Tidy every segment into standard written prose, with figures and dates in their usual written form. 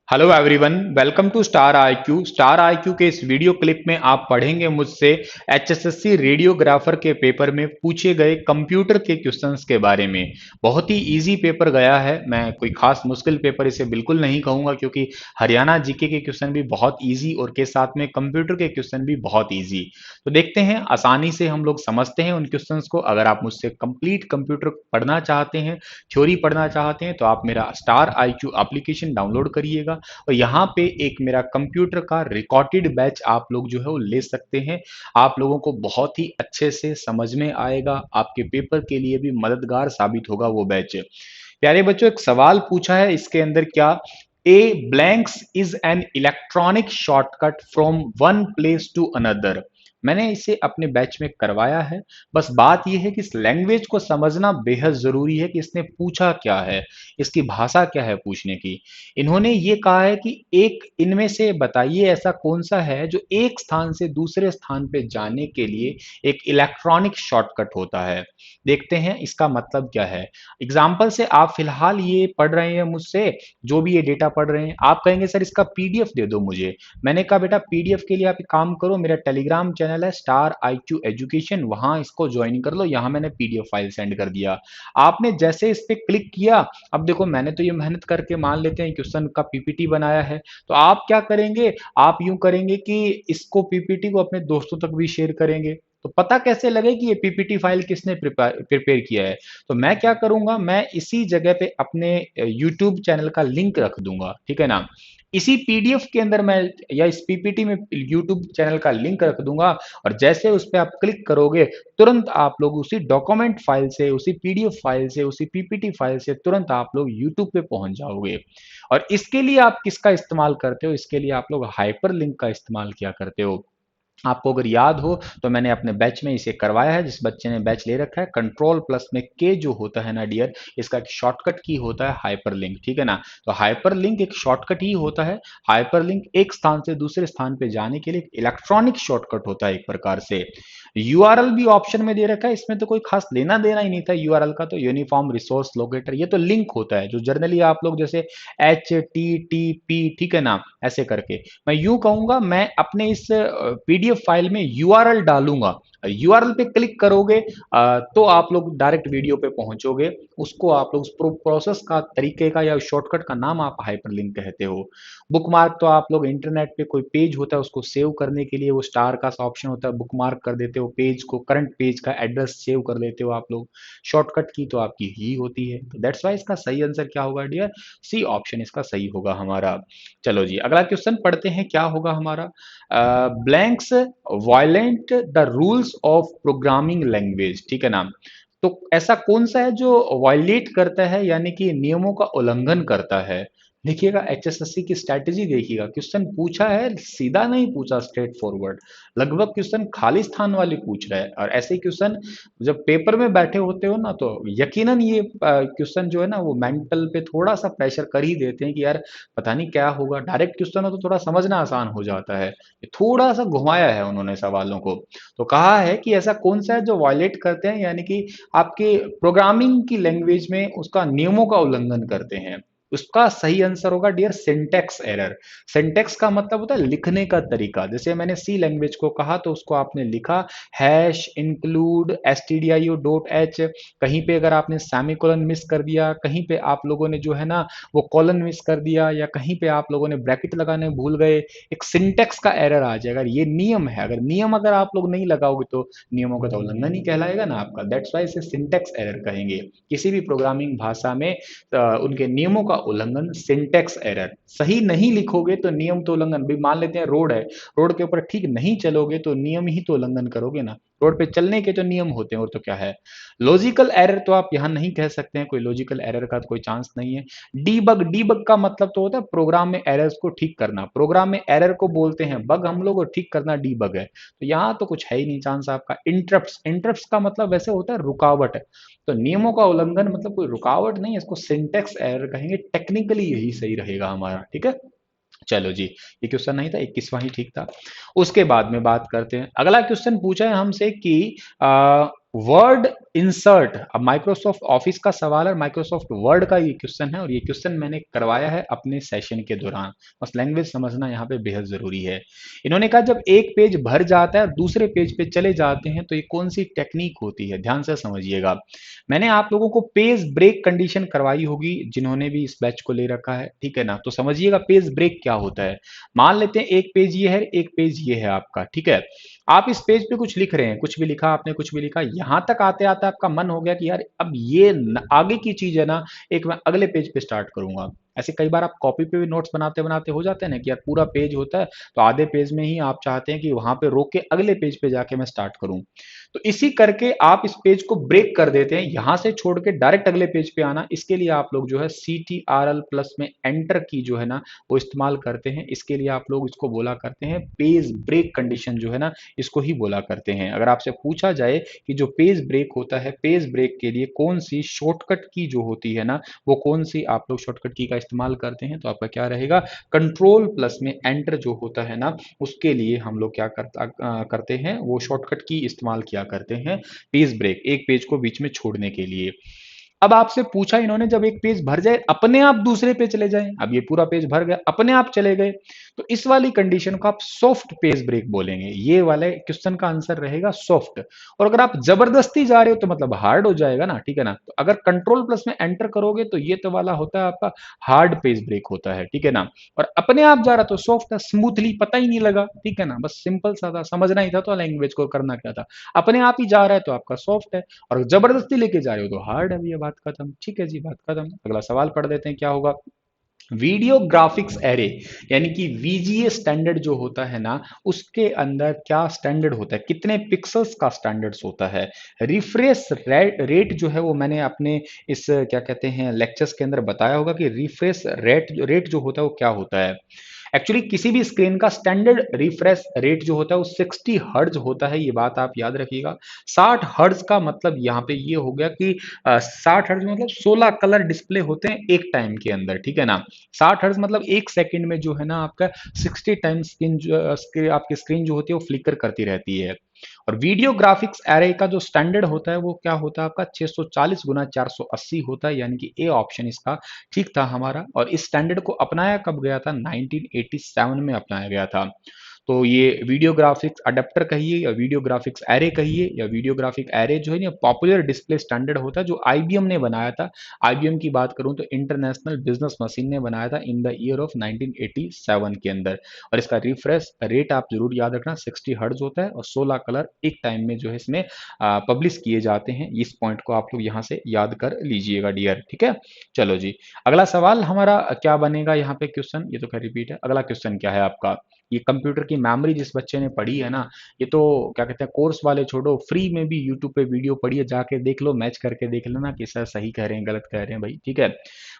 Hello everyone, welcome to star IQ. Star IQ के इस video clip में आप पढ़ेंगे मुझसे एचएसएससी रेडियोग्राफर के पेपर में पूछे गए कंप्यूटर के क्वेश्चंस के बारे में। बहुत ही इजी पेपर गया है। मैं कोई खास मुश्किल पेपर इसे बिल्कुल नहीं कहूंगा, क्योंकि हरियाणा जीके के क्वेश्चन भी बहुत इजी और के साथ में कंप्यूटर के क्वेश्चन भी बहुत इजी। तो देखते हैं, आसानी से हम लोग समझते हैं उन क्वेश्चंस को। अगर आप मुझसे कंप्लीट कंप्यूटर पढ़ना चाहते हैं, थ्योरी पढ़ना चाहते हैं, तो आप मेरा स्टार आईक्यू एप्लीकेशन डाउनलोड करिएगा और यहाँ पे एक मेरा कंप्यूटर का रिकॉर्डेड बैच आप लोग जो है वो ले सकते हैं। आप लोगों को बहुत ही अच्छे से समझ में आएगा, आपके पेपर के लिए भी मददगार साबित होगा वो बैच। प्यारे बच्चों, एक सवाल पूछा है इसके अंदर, क्या a blanks is an electronic shortcut from one place to another. मैंने इसे अपने बैच में करवाया है। बस बात यह है कि इस लैंग्वेज को समझना बेहद जरूरी है कि इसने पूछा क्या है, इसकी भाषा क्या है पूछने की। इन्होंने ये कहा है कि एक इनमें से बताइए ऐसा कौन सा है जो एक स्थान से दूसरे स्थान पे जाने के लिए एक इलेक्ट्रॉनिक शॉर्टकट होता है। देखते हैं इसका मतलब क्या है। एग्जाम्पल से आप फिलहाल ये पढ़ रहे हैं मुझसे, जो भी ये डेटा पढ़ रहे हैं, आप कहेंगे सर इसका पीडीएफ दे दो मुझे। मैंने कहा बेटा पीडीएफ के लिए आप एक काम करो, मेरा टेलीग्राम चैनल है स्टार आईक्यू एजुकेशन, वहां इसको ज्वाइन कर लो। यहाँ मैंने पीडीएफ फाइल सेंड कर दिया। आपने जैसे इस पे क्लिक किया, अब देखो मैंने तो ये मेहनत करके मान लेते हैं क्वेश्चन का पीपीटी बनाया है, तो आप क्या करेंगे, आप यूं करेंगे कि इसको पीपीटी को अपने दोस्तों तक भी शेयर करेंगे। तो पता कैसे लगे कि ये पीपीटी फाइल किसने प्रिपेयर किया है। तो मैं क्या करूंगा, मैं इसी जगह पे अपने यूट्यूब चैनल का लिंक रख दूंगा, ठीक है ना। इसी पीडीएफ के अंदर मैं, या इस पीपीटी में यूट्यूब चैनल का लिंक रख दूंगा, और जैसे उस पर आप क्लिक करोगे, तुरंत आप लोग उसी डॉक्यूमेंट फाइल से, उसी पीडीएफ फाइल से, उसी पीपीटी फाइल से तुरंत आप लोग यूट्यूब पे पहुंच जाओगे। और इसके लिए आप किसका इस्तेमाल करते हो, इसके लिए आप लोग हाइपर लिंक का इस्तेमाल किया करते हो। आपको अगर याद हो तो मैंने अपने बैच में इसे करवाया है। जिस बच्चे ने बैच ले रखा है, कंट्रोल प्लस में के जो होता है ना डियर, इसका एक शॉर्टकट की होता है हाइपर लिंक, ठीक है ना। तो हाइपर लिंक एक शॉर्टकट ही होता है। हाइपर लिंक एक स्थान से दूसरे स्थान पे जाने के लिए इलेक्ट्रॉनिक शॉर्टकट होता है एक प्रकार से। यूआरएल भी ऑप्शन में दे रखा है, इसमें तो कोई खास लेना देना ही नहीं था यूआरएल का, तो यूनिफॉर्म रिसोर्स लोकेटर, ये तो लिंक होता है जो जनरली आप लोग जैसे एच टी टी पी, ठीक है ना, ऐसे करके। मैं यूं कहूंगा, मैं अपने इस पीडीएफ फाइल में यूआरएल डालूंगा। यूआरएल पे क्लिक करोगे तो आप लोग डायरेक्ट वीडियो पे पहुंचोगे। उसको आप लोग उस प्रोसेस का, तरीके का या शॉर्टकट का नाम आप हाइपरलिंक कहते हो। बुकमार्क तो आप लोग इंटरनेट पे कोई पेज होता है उसको सेव करने के लिए वो स्टार का ऑप्शन होता है, बुकमार्क कर देते हो पेज को, करंट पेज का एड्रेस सेव कर लेते हो आप लोग। शॉर्टकट की तो आपकी ही होती है, तो दैट्स वाई इसका सही आंसर क्या होगा डियर, सी ऑप्शन इसका सही होगा हमारा। चलो जी, अगला क्वेश्चन पढ़ते हैं, क्या होगा हमारा। Blanks violent the rules of programming language, ठीक है ना। तो ऐसा कौन सा है जो वायलेट करता है, यानी कि नियमों का उल्लंघन करता है। देखिएगा एचएसएससी की स्ट्रैटेजी, देखिएगा क्वेश्चन पूछा है, सीधा नहीं पूछा स्ट्रेट फॉरवर्ड, लगभग क्वेश्चन खाली स्थान वाले पूछ रहा है। और ऐसे क्वेश्चन जब पेपर में बैठे होते हो ना, तो यकीनन ये क्वेश्चन जो है ना वो मेंटल पे थोड़ा सा प्रेशर कर ही देते हैं कि यार पता नहीं क्या होगा। डायरेक्ट क्वेश्चन हो तो थोड़ा समझना आसान हो जाता है, ये थोड़ा सा घुमाया है उन्होंने सवालों को। तो कहा है कि ऐसा कौन सा है जो वायलेट करते हैं, यानी कि आपके प्रोग्रामिंग की लैंग्वेज में उसका नियमों का उल्लंघन करते हैं। उसका सही आंसर होगा डियर सिंटेक्स एरर। सिंटेक्स का मतलब होता है लिखने का तरीका। जैसे मैंने सी लैंग्वेज को कहा तो उसको आपने लिखा hash include stdio dot H, कहीं पे अगर आपने सेमीकोलन मिस कर दिया, कहीं पे आप लोगों ने जो है ना वो कॉलन मिस कर दिया, या कहीं पे आप लोगों ने ब्रैकेट लगाने भूल गए, एक सिंटेक्स का एरर आ जाएगा। ये नियम है, अगर नियम अगर आप लोग नहीं लगाओगे तो नियमों का तो उल्लंघन ही कहलाएगा ना आपका। दैट्स वाई इसे सिंटेक्स एरर कहेंगे। किसी भी प्रोग्रामिंग भाषा में उनके नियमों का उल्लंघन सिंटेक्स एरर। सही नहीं लिखोगे तो नियम तो उल्लंघन भी, मान लेते हैं रोड है, रोड के ऊपर ठीक नहीं चलोगे तो नियम ही तो उल्लंघन करोगे ना। रोड पे चलने के जो नियम होते हैं और तो क्या है। लॉजिकल एरर तो आप यहां नहीं कह सकते हैं, कोई लॉजिकल एरर का तो कोई चांस नहीं है। डीबग, डीबग का मतलब तो होता है प्रोग्राम में एरर्स को ठीक करना। प्रोग्राम में एरर को बोलते हैं बग हम लोग, और ठीक करना डीबग है। तो यहाँ तो कुछ है ही नहीं चांस आपका। इंटरप्ट्स, इंटरप्ट्स का मतलब वैसे होता है रुकावट है। तो नियमों का उल्लंघन मतलब कोई रुकावट नहीं है, इसको सिंटेक्स एरर कहेंगे। टेक्निकली यही सही रहेगा हमारा, ठीक है। चलो जी, ये क्वेश्चन नहीं था, 21वां ही ठीक था। उसके बाद में बात करते हैं, अगला क्वेश्चन पूछा है हमसे कि वर्ड इंसर्ट। अब माइक्रोसॉफ्ट ऑफिस का सवाल है, माइक्रोसॉफ्ट वर्ड का ये क्वेश्चन है, और ये क्वेश्चन मैंने करवाया है अपने सेशन के दौरान। बस लैंग्वेज समझना यहाँ पे बेहद जरूरी है। इन्होंने कहा जब एक पेज भर जाता है और दूसरे पेज पे चले जाते हैं तो ये कौन सी टेक्निक होती है, ध्यान से समझिएगा। मैंने आप लोगों को पेज ब्रेक कंडीशन करवाई होगी जिन्होंने भी इस बैच को ले रखा है, ठीक है ना। तो समझिएगा पेज ब्रेक क्या होता है। मान लेते हैं एक पेज ये है, एक पेज ये है आपका, ठीक है। आप इस पेज पे कुछ लिख रहे हैं, कुछ भी लिखा आपने, कुछ भी लिखा, यहां तक आते आते आपका मन हो गया कि यार अब ये आगे की चीज है ना, एक मैं अगले पेज पे स्टार्ट करूंगा। ऐसे कई बार आप कॉपी पे भी नोट्स बनाते बनाते हो जाते हैं ना कि यार पूरा पेज होता है तो आधे पेज में ही आप चाहते हैं कि वहां पे रोक के अगले पेज पे जाके मैं स्टार्ट करूं। तो इसी करके आप इस पेज को ब्रेक कर देते हैं, यहां से छोड़ के डायरेक्ट अगले पेज पे आना। इसके लिए आप लोग जो है CTRL+ में एंटर की जो है ना वो इस्तेमाल करते हैं। इसके लिए आप लोग इसको बोला करते हैं पेज ब्रेक कंडीशन जो है ना, इसको ही बोला करते हैं। अगर आपसे पूछा जाए कि जो पेज ब्रेक होता है, पेज ब्रेक के लिए कौन सी शॉर्टकट की जो होती है ना, वो कौन सी आप लोग शॉर्टकट की का इस्तेमाल करते हैं, तो आपका क्या रहेगा, कंट्रोल+ में एंटर जो होता है ना, उसके लिए हम लोग क्या करते हैं, वो शॉर्टकट की इस्तेमाल किया करते हैं पेज ब्रेक, एक पेज को बीच में छोड़ने के लिए। अब आपसे पूछा इन्होंने जब एक पेज भर जाए अपने आप दूसरे पे चले जाएं, अब ये पूरा पेज भर गया अपने आप चले गए, तो इस वाली कंडीशन को आप सॉफ्ट पेज ब्रेक बोलेंगे। ये वाले क्वेश्चन का आंसर रहेगा सॉफ्ट। और अगर आप जबरदस्ती जा रहे हो तो मतलब हार्ड हो जाएगा ना, ठीक है ना। तो अगर कंट्रोल+ में एंटर करोगे तो ये तो वाला होता है आपका हार्ड पेज ब्रेक होता है, ठीक है ना। और अपने आप जा रहा तो सॉफ्ट है, स्मूथली, पता ही नहीं लगा, ठीक है ना। बस सिंपल सा था, समझना ही था तो लैंग्वेज को करना क्या था। अपने आप ही जा रहा है तो आपका सॉफ्ट है, और जबरदस्ती लेके जा रहे हो तो हार्ड है। ये बात खत्म, ठीक है जी, बात खत्म। अगला सवाल पढ़ देते हैं क्या होगा। वीडियो ग्राफिक्स एरे यानी कि VGA स्टैंडर्ड जो होता है ना, उसके अंदर क्या स्टैंडर्ड होता है, कितने पिक्सल्स का स्टैंडर्ड्स होता है। रिफ्रेश रेट जो है वो मैंने अपने इस क्या कहते हैं लेक्चर्स के अंदर बताया होगा कि रिफ्रेश रेट जो होता है वो क्या होता है। एक्चुअली किसी भी स्क्रीन का स्टैंडर्ड रिफ्रेश रेट जो होता है वो 60 हर्ट्ज होता है, ये बात आप याद रखिएगा। 60 हर्ट्ज का मतलब यहाँ पे ये हो गया कि 60 हर्ट्ज मतलब 16 कलर डिस्प्ले होते हैं एक टाइम के अंदर, ठीक है ना। 60 हर्ट्ज मतलब एक सेकंड में जो है ना आपका 60 टाइम्स आपकी स्क्रीन जो होती है वो फ्लिकर करती रहती है। और वीडियो ग्राफिक्स एरे का जो स्टैंडर्ड होता है वो क्या होता है आपका 640 × 480 होता है, यानी कि ए ऑप्शन इसका ठीक था हमारा। और इस स्टैंडर्ड को अपनाया कब गया था, 1987 में अपनाया गया था। तो ये वीडियो ग्राफिक्स अडेप्टर कहिए या वीडियो ग्राफिक्स एरे कहिए या वीडियो ग्राफिक एरे जो है ना पॉपुलर डिस्प्ले स्टैंडर्ड होता है जो IBM ने बनाया था। IBM की बात करूं तो इंटरनेशनल बिजनेस मशीन ने बनाया था इन द ईयर ऑफ 1987 के अंदर। और इसका रिफ्रेश रेट आप जरूर याद रखना 60 हर्ट्ज होता है, और 16 कलर एक टाइम में जो है इसमें पब्लिश किए जाते हैं। इस पॉइंट को आप लोग यहाँ से याद कर लीजिएगा डियर, ठीक है। चलो जी, अगला सवाल हमारा क्या बनेगा यहाँ पे क्वेश्चन, ये तो खैर रिपीट है। अगला क्वेश्चन क्या है आपका, ये कंप्यूटर की मेमोरी जिस बच्चे ने पढ़ी है ना, ये तो क्या कहते हैं कोर्स वाले छोड़ो, फ्री में भी यूट्यूब पे वीडियो पढ़िए, जाके देख लो, मैच करके देख लेना कि सर सही कह रहे हैं गलत कह रहे हैं भाई, ठीक है।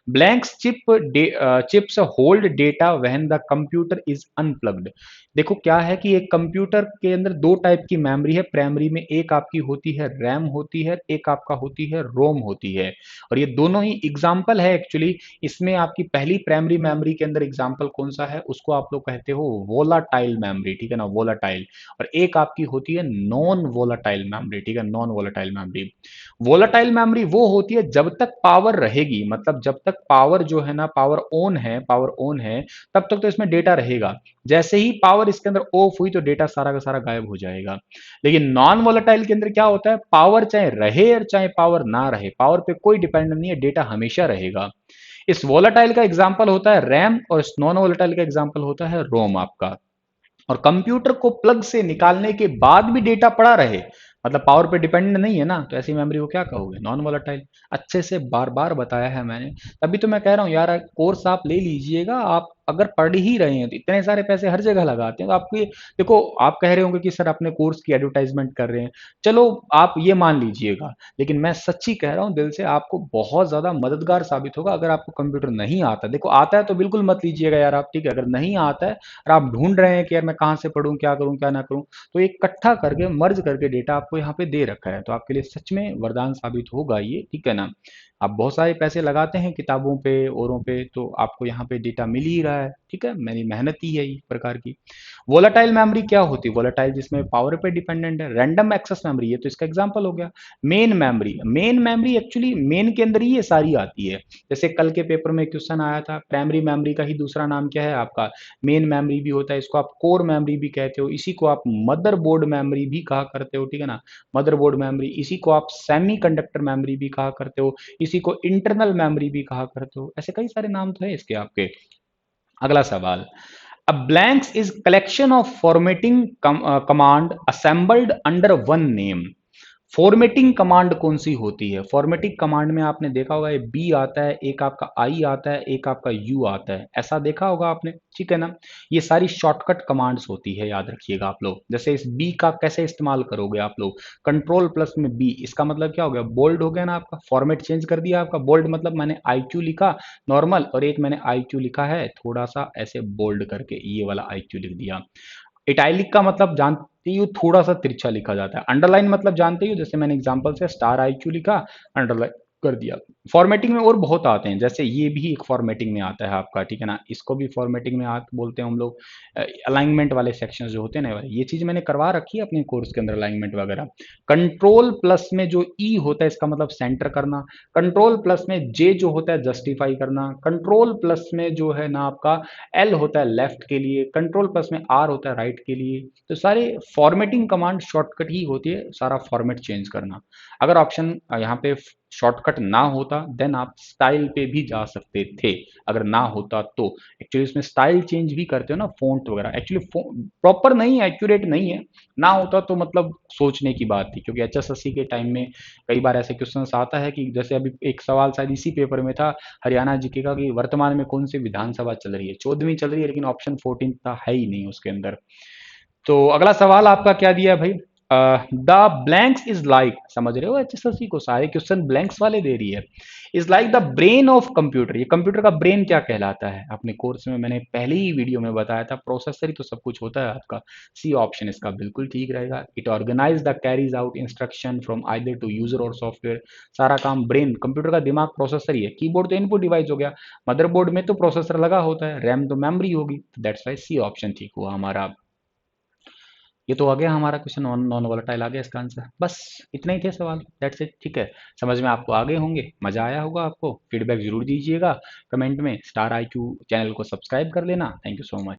Blanks chips hold data when the computer is unplugged. देखो क्या है कि एक कंप्यूटर के अंदर दो टाइप की मेमोरी है प्राइमरी में, एक आपकी होती है रैम होती है, एक आपका होती है रोम होती है। और ये दोनों ही एग्जाम्पल है एक्चुअली। इसमें आपकी पहली प्राइमरी मेमोरी के अंदर एग्जाम्पल कौन सा है, उसको आप लोग कहते हो वोलाटाइल मेमोरी, ठीक है ना, वोलाटाइल। और एक आपकी होती है नॉन वोलाटाइल मेमोरी, ठीक है, non volatile memory. Volatile memory वो होती है जब तक पावर रहेगी, मतलब जब तक पावर जो है ना पावर ऑन है तब तक तो इसमें डेटा रहेगा। जैसे ही पावर इसके अंदर ऑफ हुई तो डेटा सारा का सारा गायब हो जाएगा। लेकिन नॉन वोलेटाइल के अंदर क्या होता है, पावर चाहे रहे और चाहे पावर ना रहे, पावर पे कोई डिपेंड नहीं है, डेटा हमेशा रहेगा। इस वोलेटाइल का एग्जांपल होता है रैम, और इस नॉन वोलेटाइल का एग्जांपल होता है रोम आपका। और कंप्यूटर को प्लग से निकालने के बाद भी डेटा पड़ा रहे, मतलब पावर पे डिपेंडेंट नहीं है ना, तो ऐसी मेमोरी को क्या कहोगे, नॉन वोलेटाइल। अच्छे से बार बार बताया है मैंने, तभी तो मैं कह रहा हूँ यार कोर्स आप ले लीजिएगा। आप अगर पढ़ ही रहे हैं तो इतने सारे पैसे हर जगह लगाते हैं तो आपकी, देखो आप कह रहे होंगे कि सर अपने कोर्स की एडवर्टाइजमेंट कर रहे हैं, चलो आप ये मान लीजिएगा, लेकिन मैं सच्ची कह रहा हूँ दिल से, आपको बहुत ज्यादा मददगार साबित होगा। अगर आपको कंप्यूटर नहीं आता, देखो आता है तो बिल्कुल मत लीजिएगा यार आप, ठीक है। अगर नहीं आता है और आप ढूंढ रहे हैं कि यार मैं कहाँ से पढ़ूं, क्या करूं क्या ना करूं, तो इकट्ठा करके मर्ज करके डेटा आपको यहाँ पे दे रखा है, तो आपके लिए सच में वरदान साबित होगा ये, ठीक है ना। आप बहुत सारे पैसे लगाते हैं किताबों पे औरों पे, तो आपको यहाँ पे डेटा मिल ही रहा है। ठीक है, मेरी मेहनत ही है एक प्रकार की। वोलेटाइल मेमोरी क्या होती है? वोलेटाइल जिसमें पावर पे डिपेंडेंट है। रैंडम एक्सेस मेमोरी, ये तो इसका एग्जांपल हो गया। मेन मेमोरी एक्चुअली मेन के अंदर ही ये सारी आती है। जैसे कल के पेपर में क्वेश्चन आया था, प्राइमरी मेमोरी का ही दूसरा नाम क्या है आपका? मेन मेमोरी भी होता है, इसको आप कोर मेमोरी भी कहते हो, इसी को आप मदरबोर्ड मेमोरी भी कहा करते हो। ठीक है ना, मदरबोर्ड मेमोरी, इसी को आप सेमी कंडक्टर मेमोरी भी कहा करते हो, इसी को इंटरनल मेमोरी भी कहा करते हो। ऐसे कई सारे नाम तो है इसके आपके। अगला सवाल, a blanks is collection of formatting command assembled under one name. Formatting command कौन सी होती है? फॉर्मेटिंग कमांड में आपने देखा होगा, ये बी आता है, एक आपका आई आता है, एक आपका यू आता है, ऐसा देखा होगा आपने। ठीक है ना, ये सारी शॉर्टकट कमांड्स होती है, याद रखिएगा आप लोग। जैसे इस बी का कैसे इस्तेमाल करोगे आप लोग? कंट्रोल प्लस में बी, इसका मतलब क्या हो गया? बोल्ड हो गया ना, आपका फॉर्मेट चेंज कर दिया आपका। बोल्ड मतलब मैंने आई क्यू लिखा नॉर्मल, और एक मैंने आई क्यू लिखा है थोड़ा सा ऐसे बोल्ड करके, ये वाला आई क्यू लिख दिया। इटैलिक का मतलब जानते ही हो, थोड़ा सा तिरछा लिखा जाता है। अंडरलाइन मतलब जानते ही हो, जैसे मैंने एग्जांपल से स्टार आई क्यू लिखा, अंडरलाइन कर दिया। फॉर्मेटिंग में और बहुत आते हैं, जैसे ये भी एक फॉर्मेटिंग में आता है आपका। ठीक है ना, इसको भी फॉर्मेटिंग में बोलते हैं हम लोग। अलाइनमेंट वाले सेक्शंस जो होते हैं ना, ये चीज मैंने करवा रखी है अपने कोर्स के अंदर, अलाइनमेंट वगैरह। कंट्रोल प्लस में जो ई होता है, इसका मतलब सेंटर करना। कंट्रोल प्लस में जे जो होता है, जस्टिफाई करना। कंट्रोल प्लस में जो है ना आपका एल होता है लेफ्ट के लिए। कंट्रोल प्लस में आर होता है राइट के लिए। तो सारे फॉर्मेटिंग कमांड शॉर्टकट ही होती है, सारा फॉर्मेट चेंज करना। अगर ऑप्शन यहाँ पे शॉर्टकट ना होता, देन आप स्टाइल पे भी जा सकते थे। अगर ना होता तो एक्चुअली इसमें स्टाइल चेंज भी करते हो ना, फॉन्ट वगैरह, एक्चुअली प्रॉपर नहीं है, एक्यूरेट नहीं है। ना होता तो मतलब सोचने की बात थी, क्योंकि एचएसएससी के टाइम में कई बार ऐसे क्वेश्चंस आता है कि जैसे अभी एक सवाल शायद इसी पेपर में था, हरियाणा जीके का, कि वर्तमान में कौन सी विधानसभा चल रही है? 14वीं चल रही है, लेकिन ऑप्शन 14 था, है ही नहीं उसके अंदर। तो अगला सवाल आपका क्या दिया है भाई? द ब्लैंक्स इज लाइक, समझ रहे हो एचएसएससी को सारे क्वेश्चन ब्लैंक्स वाले दे रही है। Is like the brain of computer, ये कंप्यूटर का ब्रेन क्या कहलाता है? अपने कोर्स में मैंने पहले ही वीडियो में बताया था, प्रोसेसर ही तो सब कुछ होता है आपका। सी ऑप्शन इसका बिल्कुल ठीक रहेगा। It organise the carries out instruction from either to user और सॉफ्टवेयर। सारा काम ब्रेन, कंप्यूटर का दिमाग प्रोसेसर ही है। कीबोर्ड तो इनपुट डिवाइस हो गया, मदरबोर्ड में तो प्रोसेसर लगा होता है, रैम तो मेमोरी होगी। दैट्स वाई सी ऑप्शन ठीक हुआ हमारा। ये तो आ गया हमारा क्वेश्चन, नॉन नॉन वोलेटाइल आ गया इसका आंसर। बस इतने ही थे सवाल, दैट्स इट। ठीक है, समझ में आपको आ गए होंगे, मजा आया होगा आपको। फीडबैक जरूर दीजिएगा कमेंट में। स्टार आई क्यू चैनल को सब्सक्राइब कर लेना। Thank you so much.